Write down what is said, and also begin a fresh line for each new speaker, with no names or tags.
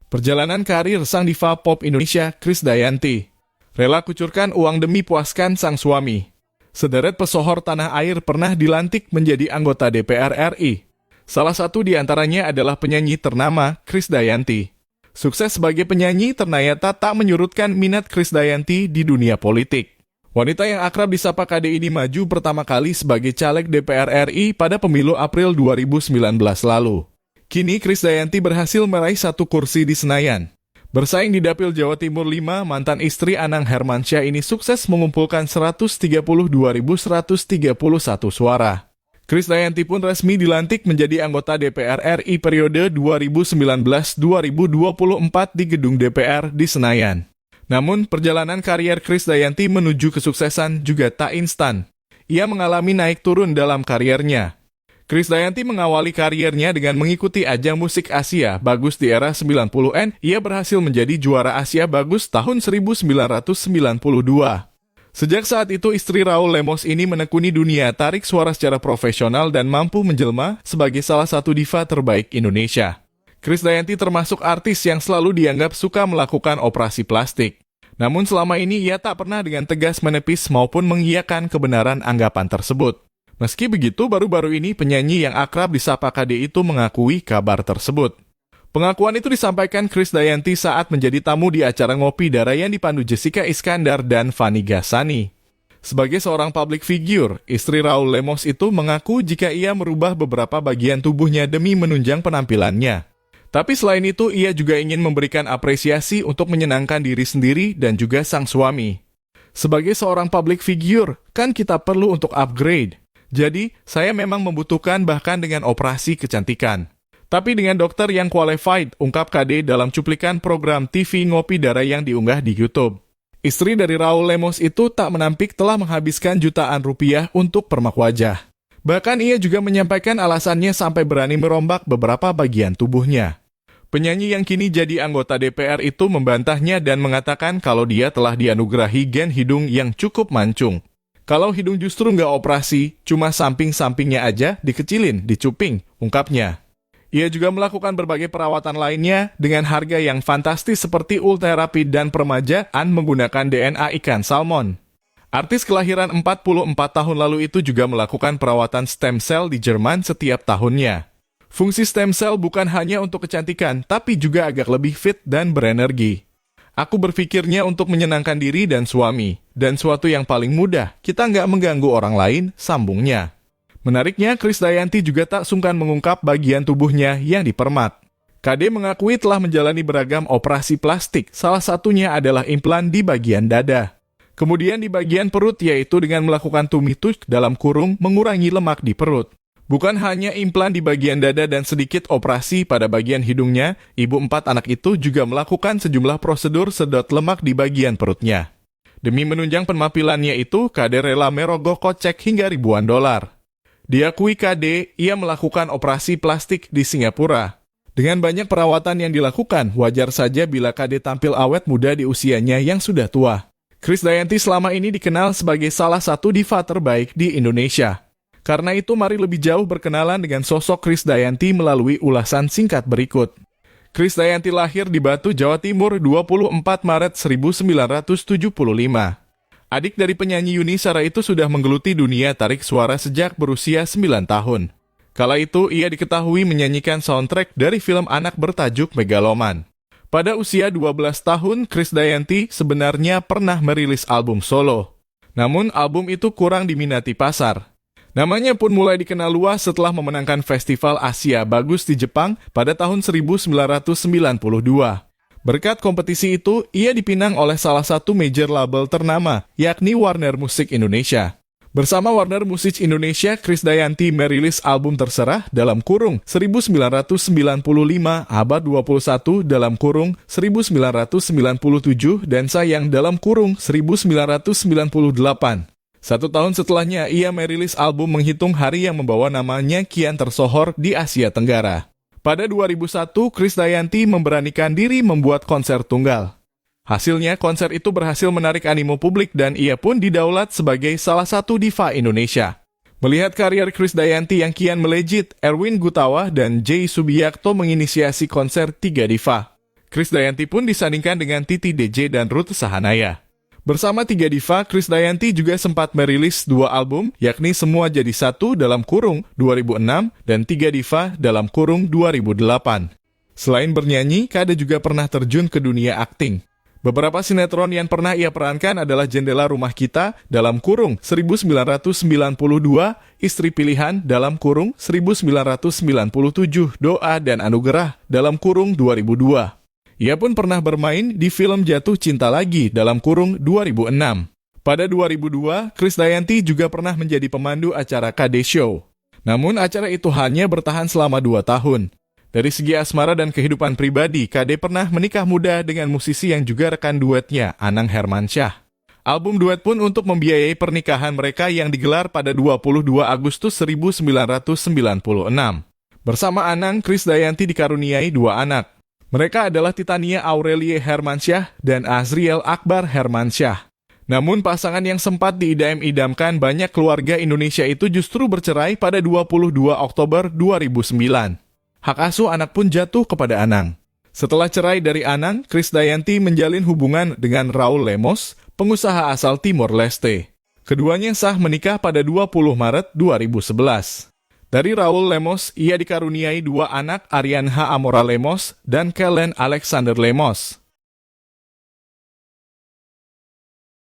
Perjalanan karir sang diva pop Indonesia, Krisdayanti. Rela kucurkan uang demi puaskan sang suami. Sederet pesohor tanah air pernah dilantik menjadi anggota DPR RI. Salah satu di antaranya adalah penyanyi ternama Krisdayanti. Sukses sebagai penyanyi ternyata tak menyurutkan minat Krisdayanti di dunia politik. Wanita yang akrab disapa KD ini maju pertama kali sebagai caleg DPR RI pada pemilu April 2019 lalu. Kini Krisdayanti berhasil meraih satu kursi di Senayan. Bersaing di Dapil Jawa Timur 5, mantan istri Anang Hermansyah ini sukses mengumpulkan 132.131 suara. Krisdayanti pun resmi dilantik menjadi anggota DPR RI periode 2019-2024 di gedung DPR di Senayan. Namun, perjalanan karier Krisdayanti menuju kesuksesan juga tak instan. Ia mengalami naik turun dalam kariernya. Krisdayanti mengawali kariernya dengan mengikuti ajang musik Asia Bagus di era 90-an. Ia berhasil menjadi juara Asia Bagus tahun 1992. Sejak saat itu, istri Raul Lemos ini menekuni dunia tarik suara secara profesional dan mampu menjelma sebagai salah satu diva terbaik Indonesia. Krisdayanti termasuk artis yang selalu dianggap suka melakukan operasi plastik. Namun selama ini ia tak pernah dengan tegas menepis maupun mengiyakan kebenaran anggapan tersebut. Meski begitu, baru-baru ini penyanyi yang akrab disapa KD itu mengakui kabar tersebut. Pengakuan itu disampaikan Krisdayanti saat menjadi tamu di acara Ngopi Dara yang dipandu Jessica Iskandar dan Fani Gasani. Sebagai seorang public figure, istri Raul Lemos itu mengaku jika ia merubah beberapa bagian tubuhnya demi menunjang penampilannya. Tapi selain itu, ia juga ingin memberikan apresiasi untuk menyenangkan diri sendiri dan juga sang suami. Sebagai seorang public figure, kan kita perlu untuk upgrade. Jadi, saya memang membutuhkan bahkan dengan operasi kecantikan. Tapi dengan dokter yang qualified, ungkap KD dalam cuplikan program TV Ngopi Dara yang diunggah di YouTube. Istri dari Raul Lemos itu tak menampik telah menghabiskan jutaan rupiah untuk permak wajah. Bahkan ia juga menyampaikan alasannya sampai berani merombak beberapa bagian tubuhnya. Penyanyi yang kini jadi anggota DPR itu membantahnya dan mengatakan kalau dia telah dianugerahi gen hidung yang cukup mancung. Kalau hidung justru nggak operasi, cuma samping-sampingnya aja dikecilin, dicuping, ungkapnya. Ia juga melakukan berbagai perawatan lainnya dengan harga yang fantastis seperti ultherapy dan permajaan menggunakan DNA ikan salmon. Artis kelahiran 44 tahun lalu itu juga melakukan perawatan stem cell di Jerman setiap tahunnya. Fungsi stem cell bukan hanya untuk kecantikan, tapi juga agak lebih fit dan berenergi. Aku berpikirnya untuk menyenangkan diri dan suami, dan suatu yang paling mudah, kita nggak mengganggu orang lain, sambungnya. Menariknya, Krisdayanti juga tak sungkan mengungkap bagian tubuhnya yang dipermak. KD mengakui telah menjalani beragam operasi plastik, salah satunya adalah implan di bagian dada. Kemudian di bagian perut, yaitu dengan melakukan tummy tuck dalam kurung mengurangi lemak di perut. Bukan hanya implan di bagian dada dan sedikit operasi pada bagian hidungnya, ibu 4 anak itu juga melakukan sejumlah prosedur sedot lemak di bagian perutnya. Demi menunjang penampilannya itu, KD rela merogoh kocek hingga ribuan dolar. Diakui KD, ia melakukan operasi plastik di Singapura. Dengan banyak perawatan yang dilakukan, wajar saja bila KD tampil awet muda di usianya yang sudah tua. Krisdayanti selama ini dikenal sebagai salah satu diva terbaik di Indonesia. Karena itu, mari lebih jauh berkenalan dengan sosok Krisdayanti melalui ulasan singkat berikut. Krisdayanti lahir di Batu, Jawa Timur, 24 Maret 1975. Adik dari penyanyi Yuni Shara itu sudah menggeluti dunia tarik suara sejak berusia 9 tahun. Kala itu, ia diketahui menyanyikan soundtrack dari film anak bertajuk Megaloman. Pada usia 12 tahun, Krisdayanti sebenarnya pernah merilis album solo. Namun, album itu kurang diminati pasar. Namanya pun mulai dikenal luas setelah memenangkan Festival Asia Bagus di Jepang pada tahun 1992. Berkat kompetisi itu, ia dipinang oleh salah satu major label ternama, yakni Warner Music Indonesia. Bersama Warner Music Indonesia, Krisdayanti merilis album Terserah dalam kurung 1995 abad 21 dalam kurung 1997 dan Sayang dalam kurung 1998. 1 tahun setelahnya, ia merilis album Menghitung Hari yang membawa namanya kian tersohor di Asia Tenggara. Pada 2001, Krisdayanti memberanikan diri membuat konser tunggal. Hasilnya, konser itu berhasil menarik animo publik dan ia pun didaulat sebagai salah satu diva Indonesia. Melihat karier Krisdayanti yang kian melejit, Erwin Gutawa dan Jay Subiakto menginisiasi konser 3 Diva. Krisdayanti pun disandingkan dengan Titi DJ dan Ruth Sahanaya. Bersama tiga diva, Krisdayanti juga sempat merilis 2 album, yakni Semua Jadi Satu dalam kurung 2006 dan Tiga Diva dalam kurung 2008. Selain bernyanyi, Kade juga pernah terjun ke dunia akting. Beberapa sinetron yang pernah ia perankan adalah Jendela Rumah Kita dalam kurung 1992, Istri Pilihan dalam kurung 1997, Doa dan Anugerah dalam kurung 2002. Ia pun pernah bermain di film Jatuh Cinta Lagi dalam kurung 2006. Pada 2002, Krisdayanti juga pernah menjadi pemandu acara Kade Show. Namun acara itu hanya bertahan selama 2 tahun. Dari segi asmara dan kehidupan pribadi, Kade pernah menikah muda dengan musisi yang juga rekan duetnya, Anang Hermansyah. Album duet pun untuk membiayai pernikahan mereka yang digelar pada 22 Agustus 1996. Bersama Anang, Krisdayanti dikaruniai 2 anak. Mereka adalah Titania Aurelie Hermansyah dan Azriel Akbar Hermansyah. Namun pasangan yang sempat diidam-idamkan banyak keluarga Indonesia itu justru bercerai pada 22 Oktober 2009. Hak asuh anak pun jatuh kepada Anang. Setelah cerai dari Anang, Krisdayanti menjalin hubungan dengan Raul Lemos, pengusaha asal Timor Leste. Keduanya sah menikah pada 20 Maret 2011. Dari Raul Lemos, ia dikaruniai 2 anak, Arianha Amora Lemos dan Kellen Alexander Lemos.